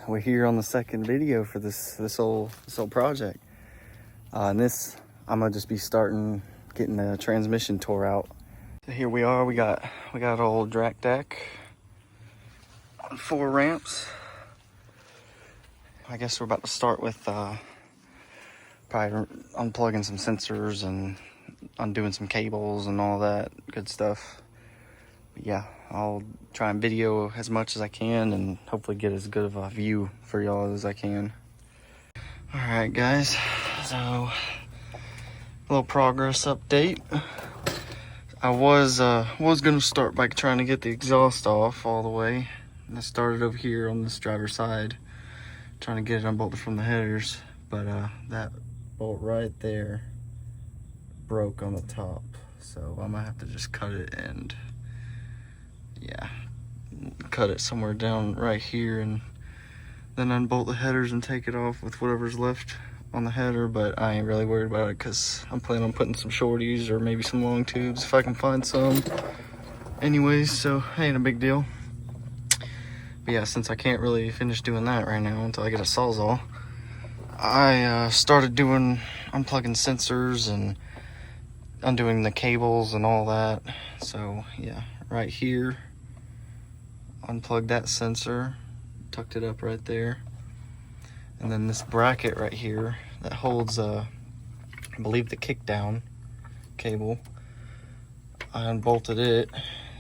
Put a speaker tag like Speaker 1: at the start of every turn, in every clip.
Speaker 1: we're here on the second video for this whole project. And this, I'm gonna just be getting the transmission tore out. So here we are. We got old drac deck on 4 ramps. I guess we're about to start with probably unplugging some sensors and undoing some cables and all that good stuff. But yeah, I'll try and video as much as I can and hopefully get as good of a view for y'all as I can. All right, guys, so a little progress update. I was gonna start by trying to get the exhaust off all the way. And I started over here on this driver's side, trying to get it unbolted from the headers, but that bolt right there broke on the top, so I might have to just cut it and yeah, cut it somewhere down right here and then unbolt the headers and take it off with whatever's left on the header. But I ain't really worried about it because I'm planning on putting some shorties or maybe some long tubes if I can find some anyways, so ain't a big deal. But yeah, since I can't really finish doing that right now until I get a Sawzall, I started unplugging sensors and undoing the cables and all that. So yeah, right here, unplugged that sensor, tucked it up right there. And then this bracket right here that holds I believe the kickdown cable, I unbolted it.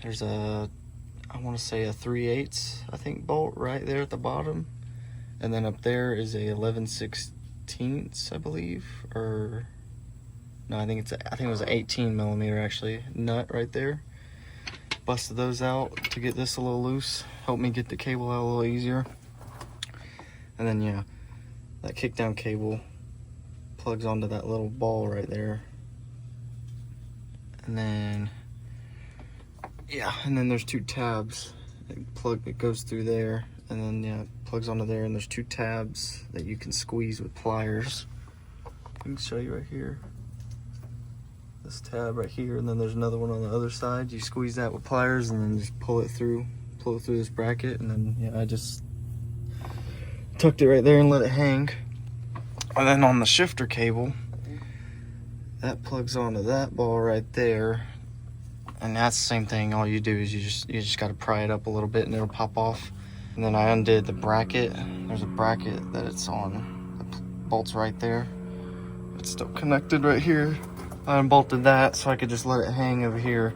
Speaker 1: There's I want to say a 3/8 I think bolt right there at the bottom, and then up there is a 11/16 I believe, or no, I think it was an 18 millimeter actually nut right there. Busted those out to get this a little loose, helped me get the cable out a little easier. And then yeah, that kickdown cable plugs onto that little ball right there. And then yeah, and then there's 2 tabs that goes through there, and then yeah, it plugs onto there, and there's 2 tabs that you can squeeze with pliers. I can show you right here. This tab right here, and then there's another one on the other side. You squeeze that with pliers and then just pull it through this bracket, and then yeah, I just tucked it right there and let it hang. And then on the shifter cable, that plugs onto that ball right there, and that's the same thing. All you do is you just got to pry it up a little bit and it'll pop off. And then I undid the bracket. There's a bracket that it's on. The bolt's right there. It's still connected right here. I unbolted that so I could just let it hang over here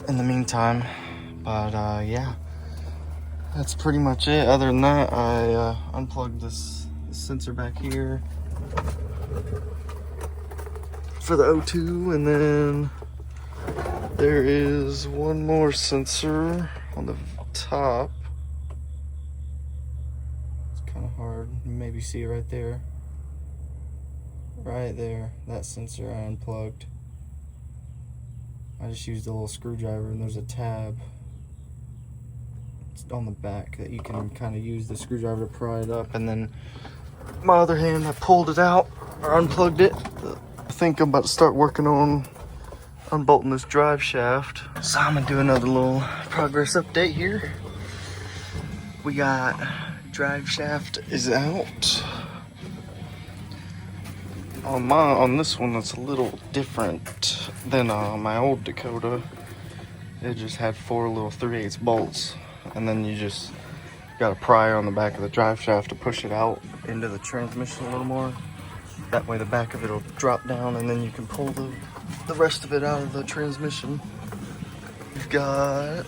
Speaker 1: in the meantime. But yeah, that's pretty much it. Other than that, I unplugged this sensor back here for the O2, and then there is one more sensor on the top. It's kind of hard, you maybe see it right there. Right there, that sensor I unplugged. I just used a little screwdriver, and there's a tab on the back that you can kind of use the screwdriver to pry it up. And then my other hand, I pulled it out or unplugged it. I think I'm about to start working on unbolting this drive shaft. So I'm gonna do another little progress update here. We got drive shaft is out. On this one, it's a little different than my old Dakota. It just had 4 little 3/8 bolts, and then you just got a pry on the back of the drive shaft to push it out into the transmission a little more. That way the back of it will drop down, and then you can pull the rest of it out of the transmission. You've got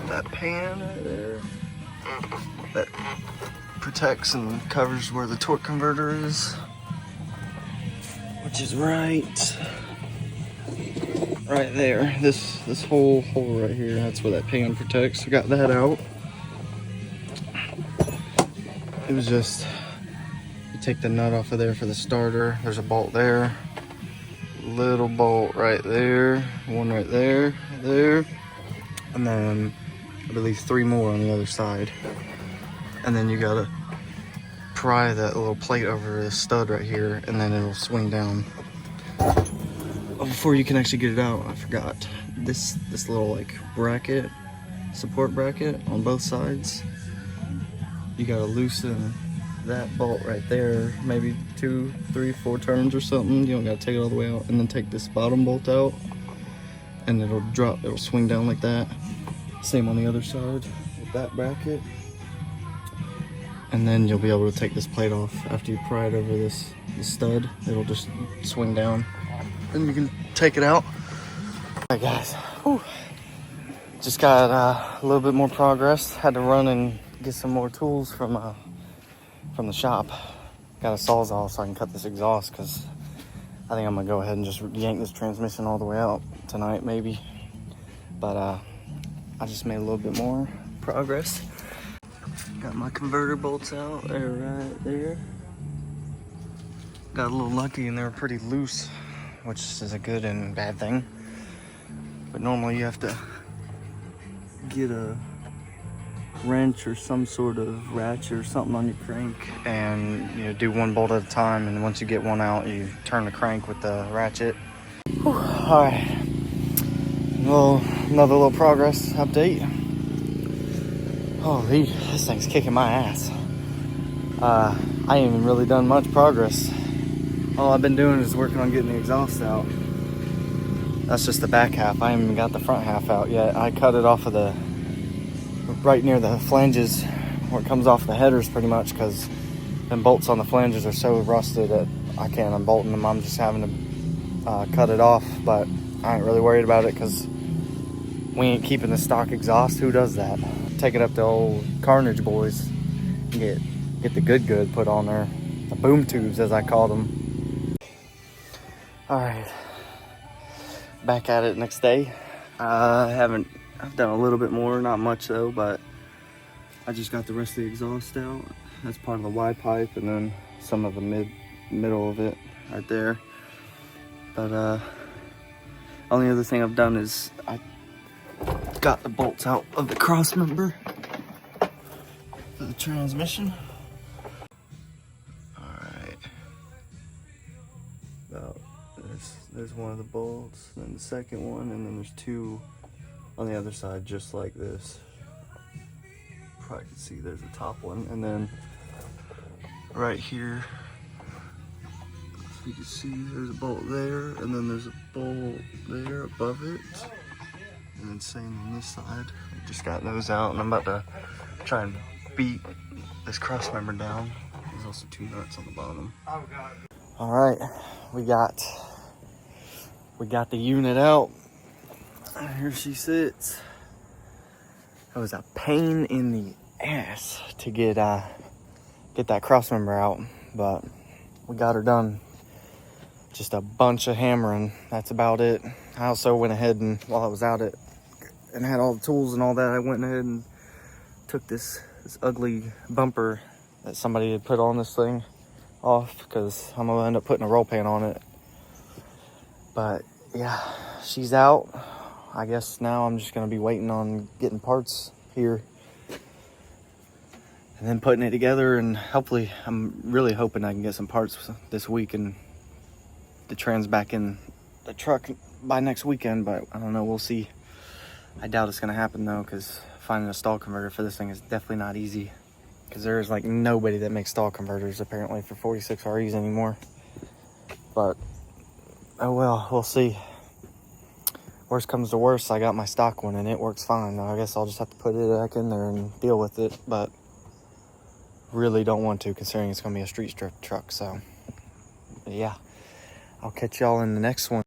Speaker 1: that pan right there that protects and covers where the torque converter is, which is right there. This whole hole right here, that's where that pan protects. I got that out. It was just, you take the nut off of there for the starter. There's a bolt there, little bolt right there, one right there, and then I believe 3 more on the other side. And then you gotta pry that little plate over the stud right here, and then it'll swing down. Oh, before you can actually get it out, I forgot this little like bracket support bracket on both sides. You gotta loosen that bolt right there, maybe 2, 3, 4 turns or something. You don't gotta take it all the way out, and then take this bottom bolt out, and it'll drop, it'll swing down like that. Same on the other side with that bracket. And then you'll be able to take this plate off after you pry it over this stud. It'll just swing down, and you can take it out. All right, guys. Whew. Just got a little bit more progress. Had to run and get some more tools from the shop. Got a sawzall so I can cut this exhaust, because I think I'm gonna go ahead and just yank this transmission all the way out tonight, maybe. But I just made a little bit more progress. Got my converter bolts out. They're right there. Got a little lucky and they were pretty loose, which is a good and bad thing. But normally you have to get a wrench or some sort of ratchet or something on your crank, and you know, do one bolt at a time, and once you get one out, you turn the crank with the ratchet. Whew. All right, another little progress update. Holy, this thing's kicking my ass. I ain't even really done much progress. All I've been doing is working on getting the exhaust out. That's just the back half. I haven't even got the front half out yet. I cut it off of the, right near the flanges where it comes off the headers pretty much, because them bolts on the flanges are so rusted that I can't unbolt them. I'm just having to cut it off, but I ain't really worried about it because we ain't keeping the stock exhaust. Who does that? Take it up to old Carnage Boys and get the good put on there. The boom tubes, as I call them. All right, back at it next day. I've done a little bit more, not much though, but I just got the rest of the exhaust out. That's part of the Y pipe, and then some of the middle of it right there. But only other thing I've done is I got the bolts out of the cross member for the transmission. All right, about there's one of the bolts, then the second one, and then there's 2 on the other side, just like this. Probably can see there's a top one, and then right here, you can see there's a bolt there, and then there's a bolt there above it, and then same on this side. I just got those out, and I'm about to try and beat this cross member down. There's also 2 nuts on the bottom. Oh God. All right, we got the unit out. Here she sits. It was a pain in the ass to get that cross member out, but we got her done. Just a bunch of hammering. That's about it. I also went ahead and while I was out and had all the tools and all that, I went ahead and took this ugly bumper that somebody had put on this thing off, because I'm gonna end up putting a roll pan on it. But yeah, she's out. I guess now I'm just gonna be waiting on getting parts here and then putting it together, and hopefully, I'm really hoping I can get some parts this week and the trans back in the truck by next weekend, but I don't know, we'll see. I doubt it's gonna happen though, because finding a stall converter for this thing is definitely not easy, because there's like nobody that makes stall converters apparently for 46 REs anymore. But oh well, we'll see. Worst comes to worst, I got my stock one and it works fine. I guess I'll just have to put it back in there and deal with it, but really don't want to, considering it's gonna be a street strip truck. So yeah, I'll catch y'all in the next one.